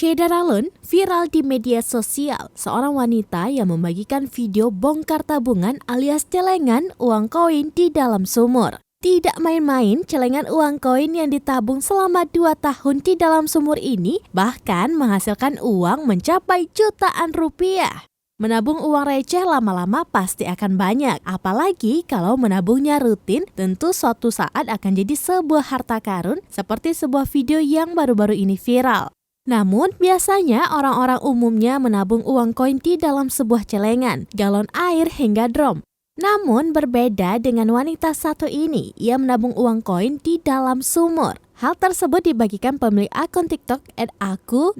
Sheila Alun viral di media sosial. Seorang wanita yang membagikan video bongkar tabungan alias celengan uang koin di dalam sumur. Tidak main-main, celengan uang koin yang ditabung selama 2 tahun di dalam sumur ini bahkan menghasilkan uang mencapai jutaan rupiah. Menabung uang receh lama-lama pasti akan banyak, apalagi kalau menabungnya rutin, tentu suatu saat akan jadi sebuah harta karun seperti sebuah video yang baru-baru ini viral. Namun, biasanya orang-orang umumnya menabung uang koin di dalam sebuah celengan, galon air hingga drum. Namun, berbeda dengan wanita satu ini, ia menabung uang koin di dalam sumur. Hal tersebut dibagikan pemilik akun TikTok @aku_9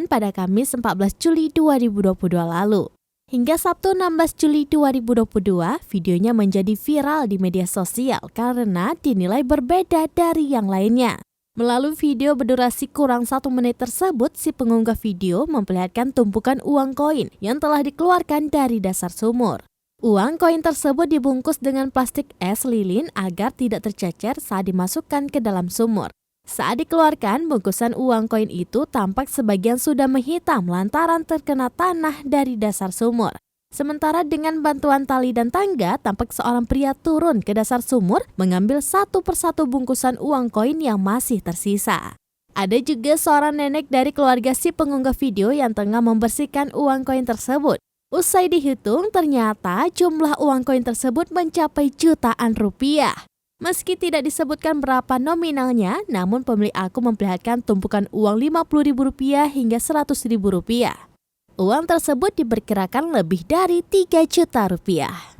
pada Kamis 14 Juli 2022 lalu. Hingga Sabtu 16 Juli 2022, videonya menjadi viral di media sosial karena dinilai berbeda dari yang lainnya. Melalui video berdurasi kurang 1 menit tersebut, si pengunggah video memperlihatkan tumpukan uang koin yang telah dikeluarkan dari dasar sumur. Uang koin tersebut dibungkus dengan plastik es lilin agar tidak tercecer saat dimasukkan ke dalam sumur. Saat dikeluarkan, bungkusan uang koin itu tampak sebagian sudah menghitam lantaran terkena tanah dari dasar sumur. Sementara dengan bantuan tali dan tangga, tampak seorang pria turun ke dasar sumur mengambil satu persatu bungkusan uang koin yang masih tersisa. Ada juga seorang nenek dari keluarga si pengunggah video yang tengah membersihkan uang koin tersebut. Usai dihitung, ternyata jumlah uang koin tersebut mencapai jutaan rupiah. Meski tidak disebutkan berapa nominalnya, namun pemilik akun memperlihatkan tumpukan uang Rp50.000 hingga Rp100.000. Uang tersebut diperkirakan lebih dari 3 juta rupiah.